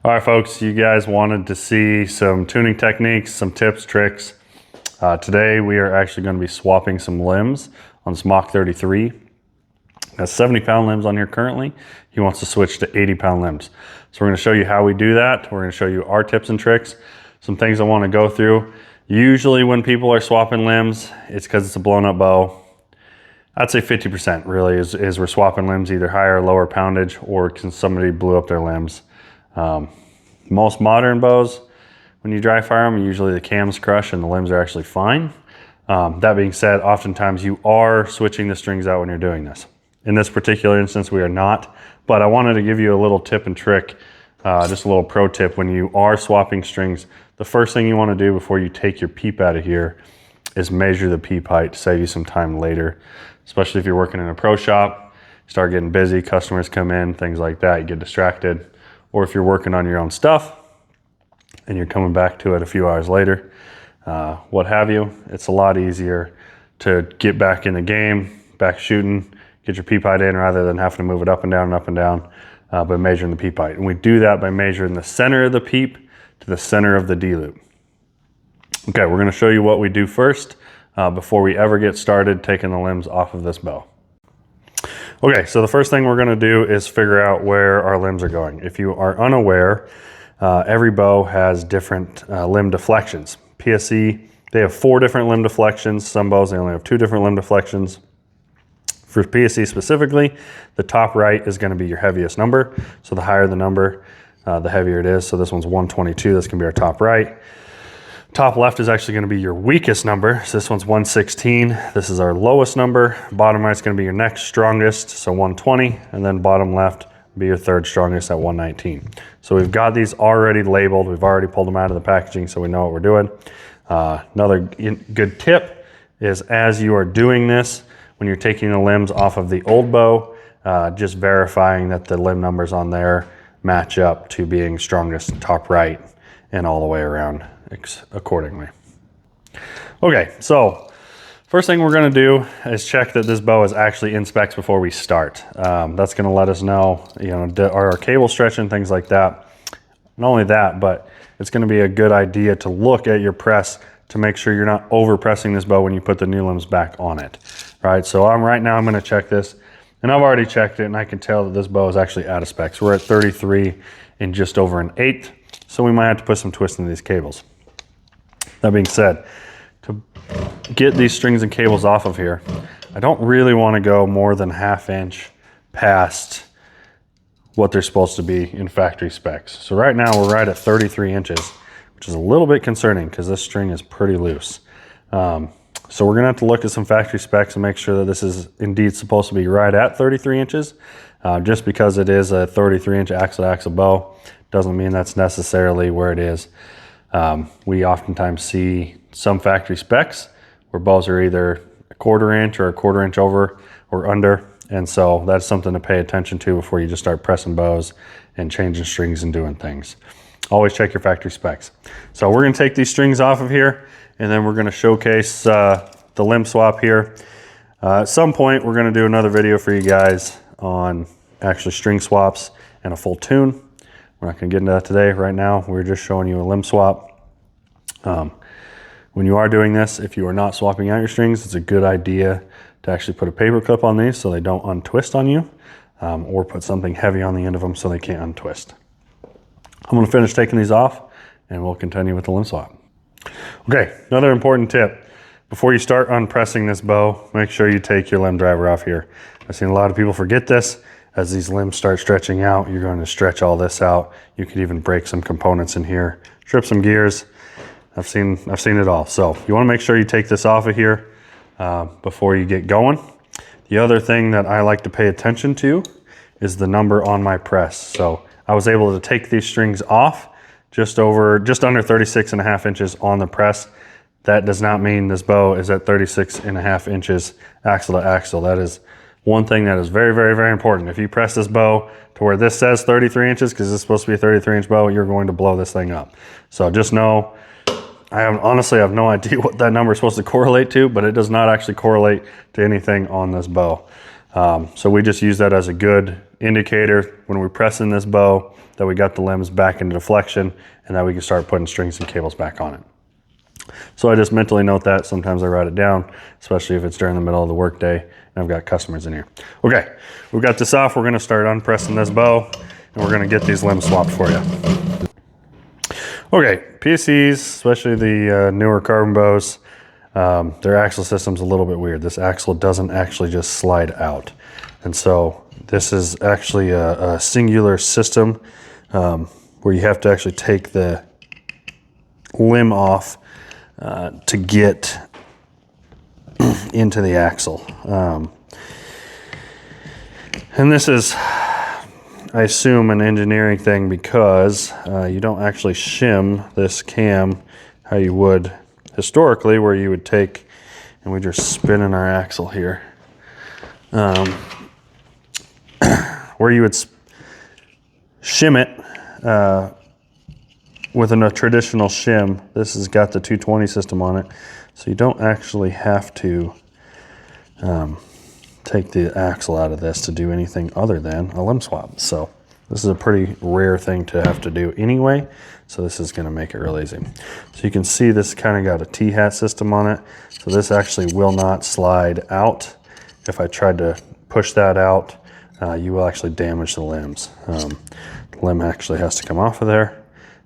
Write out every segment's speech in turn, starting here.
All right, folks, you guys wanted to see some tuning techniques, some tips, tricks. Today we are actually going to be swapping some limbs on this Mach 33. Has 70-pound limbs on here currently. He wants to switch to 80-pound limbs. So we're going to show you how we do that. We're going to show you our tips and tricks, some things I want to go through. Usually when people are swapping limbs, it's because it's a blown up bow. I'd say 50% really is we're swapping limbs, either higher or lower poundage, or somebody blew up their limbs. Most modern bows, when you dry fire them, usually the cams crush and the limbs are actually fine. That being said, oftentimes you are switching the strings out when you're doing this. In this particular instance, we are not, but I wanted to give you a little tip and trick, just a little pro tip. When you are swapping strings, the first thing you want to do before you take your peep out of here is measure the peep height to save you some time later, especially if you're working in a pro shop, start getting busy, customers come in, things like that, you get distracted. Or if you're working on your own stuff and you're coming back to it a few hours later, what have you, it's a lot easier to get back in the game, back shooting, get your peep height in rather than having to move it up and down by measuring the peep height. And we do that by measuring the center of the peep to the center of the D-loop. Okay, we're gonna show you what we do first before we ever get started taking the limbs off of this bow. Okay, so the first thing we're gonna do is figure out where our limbs are going. If you are unaware, every bow has different limb deflections. PSE, they have 4 different limb deflections. Some bows, they only have 2 different limb deflections. For PSE specifically, the top right is gonna be your heaviest number. So the higher the number, the heavier it is. So this one's 122, this can be our top right. Top left is actually going to be your weakest number. So this one's 116. This is our lowest number. Bottom right is going to be your next strongest, so 120. And then bottom left will be your third strongest at 119. So we've got these already labeled. We've already pulled them out of the packaging, so we know what we're doing. Another good tip is as you are doing this, when you're taking the limbs off of the old bow, just verifying that the limb numbers on there match up to being strongest top right and all the way around accordingly. Okay, so first thing we're going to do is check that this bow is actually in specs before we start. That's going to let us know, are our cable stretching, things like that. Not only that, but it's going to be a good idea to look at your press to make sure you're not over pressing this bow when you put the new limbs back on it. All right, so I'm going to check this, and I've already checked it, and I can tell that this bow is actually out of specs. We're at 33 and just over an 1/8, so we might have to put some twist into these cables. That being said, to get these strings and cables off of here, I don't really want to go more than 1/2 inch past what they're supposed to be in factory specs. So right now we're right at 33 inches, which is a little bit concerning because this string is pretty loose. So we're gonna have to look at some factory specs and make sure that this is indeed supposed to be right at 33 inches. Just because it is a 33-inch axle-to-axle bow doesn't mean that's necessarily where it is. We oftentimes see some factory specs where bows are either 1/4 inch or 1/4 inch over or under. And so that's something to pay attention to before you just start pressing bows and changing strings and doing things. Always check your factory specs. So we're gonna take these strings off of here and then we're gonna showcase the limb swap here. At some point, we're gonna do another video for you guys on actually string swaps and a full tune. We're not going to get into that today. Right now, we're just showing you a limb swap. When you are doing this, if you are not swapping out your strings, it's a good idea to actually put a paper clip on these so they don't untwist on you, or put something heavy on the end of them so they can't untwist. I'm going to finish taking these off and we'll continue with the limb swap. Okay, another important tip. Before you start unpressing this bow, make sure you take your limb driver off here. I've seen a lot of people forget this. As these limbs start stretching out, you're going to stretch all this out. You could even break some components in here, strip some gears. I've seen it all. So you want to make sure you take this off of here before you get going. The other thing that I like to pay attention to is the number on my press. So I was able to take these strings off just under 36.5 inches on the press. That does not mean this bow is at 36.5 inches axle to axle. That is one thing that is very, very, very important. If you press this bow to where this says 33 inches, because it's supposed to be a 33-inch bow, you're going to blow this thing up. So just know, honestly have no idea what that number is supposed to correlate to, but it does not actually correlate to anything on this bow. So we just use that as a good indicator when we press in this bow that we got the limbs back into deflection and that we can start putting strings and cables back on it. So I just mentally note that. Sometimes I write it down, especially if it's during the middle of the workday and I've got customers in here. Okay, we've got this off. We're gonna start unpressing this bow and we're gonna get these limbs swapped for you. Okay, PSEs, especially the newer carbon bows, their axle system's a little bit weird. This axle doesn't actually just slide out. And so this is actually a singular system where you have to actually take the limb off to get into the axle. And this is, I assume, an engineering thing because you don't actually shim this cam how you would historically, where you would take, and we just spin in our axle here, where you would shim it with a traditional shim. This has got the 220 system on it, so you don't actually have to take the axle out of this to do anything other than a limb swap. So this is a pretty rare thing to have to do anyway, so this is going to make it real easy. So you can see this kind of got a T-hat system on it, so this actually will not slide out. If I tried to push that out, you will actually damage the limbs. The limb actually has to come off of there,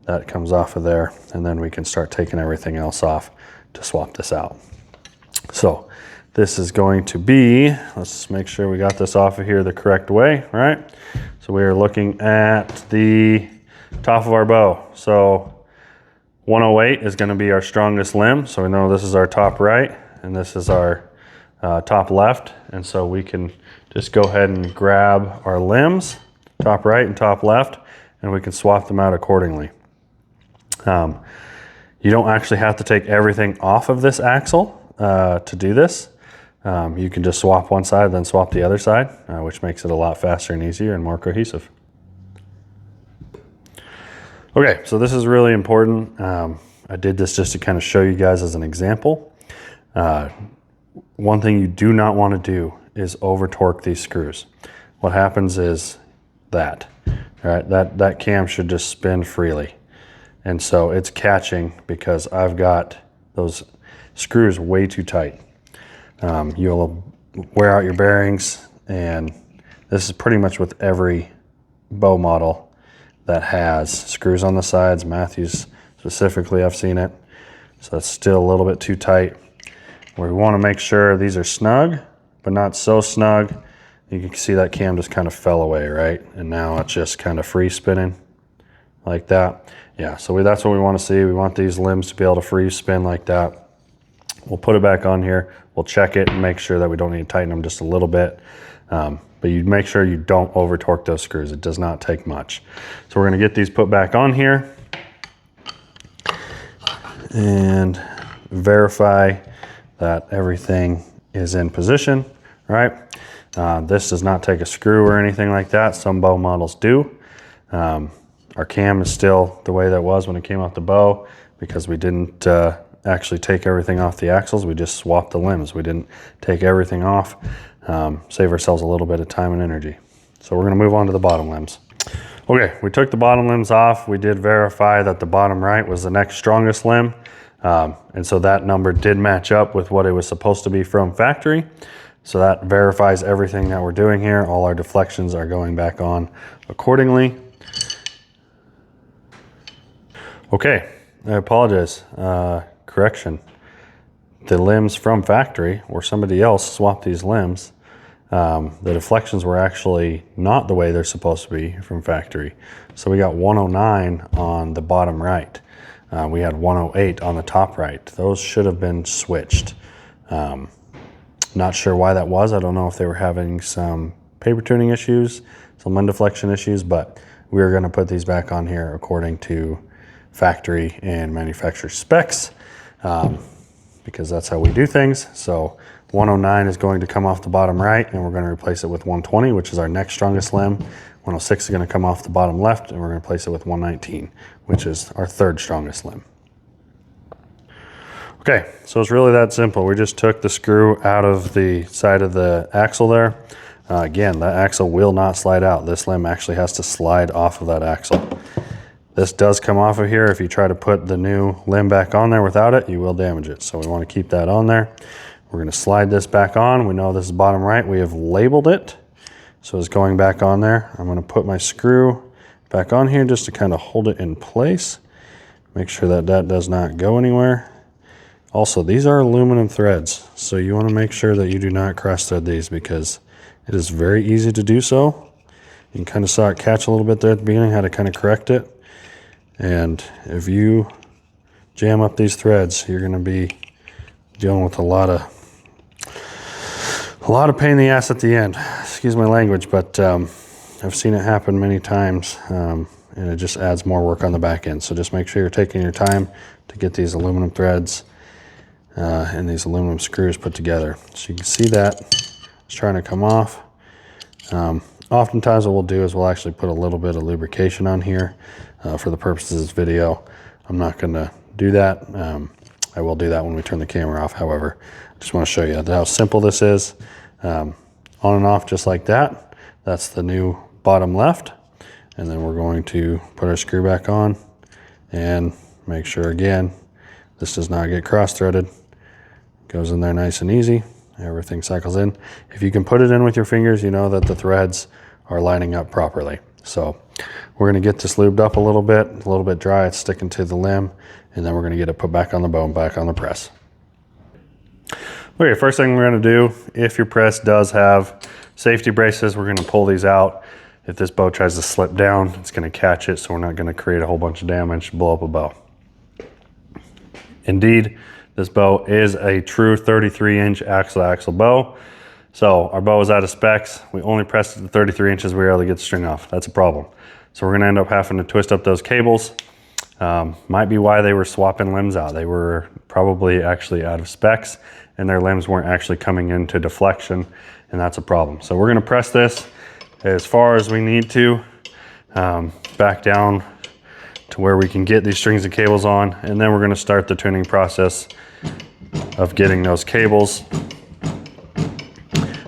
that comes off of there, and then we can start taking everything else off to swap this out. So this is going to be, let's make sure we got this off of here the correct way, right? So we are looking at the top of our bow. So 108 is going to be our strongest limb. So we know this is our top right and this is our top left. And so we can just go ahead and grab our limbs, top right and top left, and we can swap them out accordingly. You don't actually have to take everything off of this axle to do this. You can just swap one side, then swap the other side, which makes it a lot faster and easier and more cohesive. Okay, so this is really important. I did this just to kind of show you guys as an example. One thing you do not want to do is over torque these screws. What happens is that, right? That cam should just spin freely. And so it's catching because I've got those screws way too tight. You'll wear out your bearings, and this is pretty much with every bow model that has screws on the sides. Matthews specifically, I've seen it. So it's still a little bit too tight. We want to make sure these are snug, but not so snug. You can see that cam just kind of fell away, right? And now it's just kind of free spinning like that. Yeah, so that's what we want to see. We want these limbs to be able to free spin like that. We'll put it back on here. We'll check it and make sure that we don't need to tighten them just a little bit. But you make sure you don't over torque those screws. It does not take much. So we're going to get these put back on here and verify that everything is in position, right? This does not take a screw or anything like that. Some bow models do. Our cam is still the way that was when it came off the bow because we didn't actually take everything off the axles. We just swapped the limbs. We didn't take everything off, save ourselves a little bit of time and energy. So we're going to move on to the bottom limbs. Okay, we took the bottom limbs off. We did verify that the bottom right was the next strongest limb. And so that number did match up with what it was supposed to be from factory. So that verifies everything that we're doing here. All our deflections are going back on accordingly. Okay, I apologize. Correction. The limbs from factory, or somebody else swapped these limbs, the deflections were actually not the way they're supposed to be from factory. So we got 109 on the bottom right. We had 108 on the top right. Those should have been switched. Not sure why that was. I don't know if they were having some paper tuning issues, some limb deflection issues, but we're going to put these back on here according to factory and manufacturer specs, because that's how we do things. So 109 is going to come off the bottom right, and we're going to replace it with 120, which is our next strongest limb. 106 is going to come off the bottom left, and we're going to replace it with 119, which is our third strongest limb. Okay, so it's really that simple. We just took the screw out of the side of the axle there. Again, that axle will not slide out. This limb actually has to slide off of that axle. This does come off of here. If you try to put the new limb back on there without it, you will damage it. So we want to keep that on there. We're going to slide this back on. We know this is bottom right. We have labeled it. So it's going back on there. I'm going to put my screw back on here just to kind of hold it in place. Make sure that that does not go anywhere. Also, these are aluminum threads. So you want to make sure that you do not cross thread these because it is very easy to do so. You can kind of saw it catch a little bit there at the beginning, how to kind of correct it. And if you jam up these threads, you're going to be dealing with a lot of pain in the ass at the end. Excuse my language, but I've seen it happen many times, and it just adds more work on the back end. So just make sure you're taking your time to get these aluminum threads and these aluminum screws put together. So you can see that it's trying to come off. Oftentimes what we'll do is we'll actually put a little bit of lubrication on here for the purposes of this video. I'm not going to do that. I will do that when we turn the camera off. However, I just want to show you how simple this is. On and off just like that. That's the new bottom left. And then we're going to put our screw back on and make sure again, this does not get cross-threaded. Goes in there nice and easy. Everything cycles in. If you can put it in with your fingers, you know that the threads are lining up properly. So we're going to get this lubed up a little bit dry. It's sticking to the limb, and then we're going to get it put back on the bow and back on the press. Okay, first thing we're going to do, if your press does have safety braces, we're going to pull these out. If this bow tries to slip down, it's going to catch it, so we're not going to create a whole bunch of damage, blow up a bow. Indeed, this bow is a true 33-inch axle-to-axle bow. So our bow is out of specs. We only pressed it to 33 inches. We were able to get the string off. That's a problem. So we're going to end up having to twist up those cables. Might be why they were swapping limbs out. They were probably actually out of specs, and their limbs weren't actually coming into deflection, and that's a problem. So we're going to press this as far as we need to, back down to where we can get these strings and cables on, and then we're going to start the tuning process of getting those cables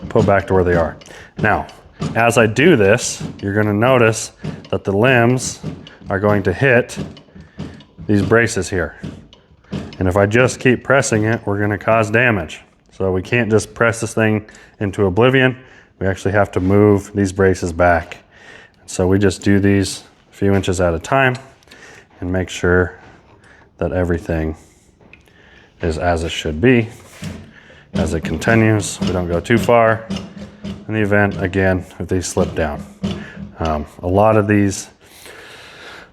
put back to where they are. Now, as I do this, you're going to notice that the limbs are going to hit these braces here. And if I just keep pressing it, we're going to cause damage. So we can't just press this thing into oblivion. We actually have to move these braces back. So we just do these a few inches at a time and make sure that everything is as it should be. As it continues, we don't go too far in the event, again, if they slip down. A lot of these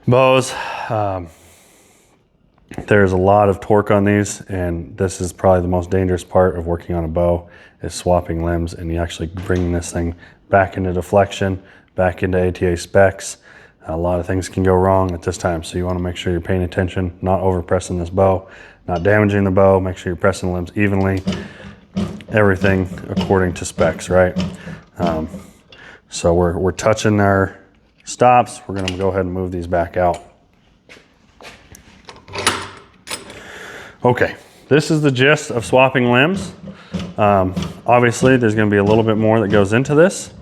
bows, there's a lot of torque on these, and this is probably the most dangerous part of working on a bow is swapping limbs and you actually bringing this thing back into deflection, back into ATA specs. A lot of things can go wrong at this time, so you want to make sure you're paying attention, not over pressing this bow, not damaging the bow, make sure you're pressing the limbs evenly, everything according to specs, right? So we're touching our stops. We're going to go ahead and move these back out. Okay, this is the gist of swapping limbs. Obviously, there's going to be a little bit more that goes into this.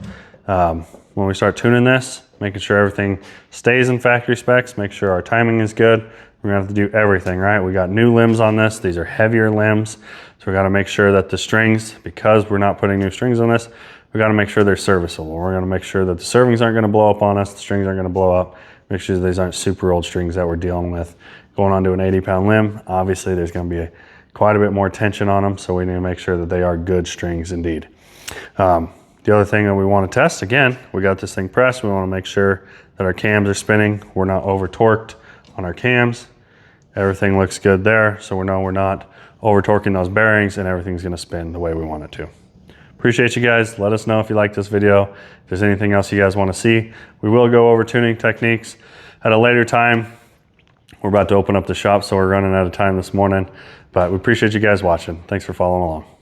When we start tuning this, making sure everything stays in factory specs, make sure our timing is good. We're going to have to do everything, right? We got new limbs on this. These are heavier limbs. So we got to make sure that the strings, because we're not putting new strings on this, we got to make sure they're serviceable. We're going to make sure that the servings aren't going to blow up on us. The strings aren't going to blow up. Make sure these aren't super old strings that we're dealing with. Going onto an 80-pound limb, obviously there's going to be quite a bit more tension on them. So we need to make sure that they are good strings indeed. The other thing that we want to test, again, we got this thing pressed. We want to make sure that our cams are spinning. We're not over torqued on our cams. Everything looks good there. So we know we're not over torquing those bearings and everything's going to spin the way we want it to. Appreciate you guys. Let us know if you like this video. If there's anything else you guys want to see. We will go over tuning techniques at a later time. We're about to open up the shop, so we're running out of time this morning. But we appreciate you guys watching. Thanks for following along.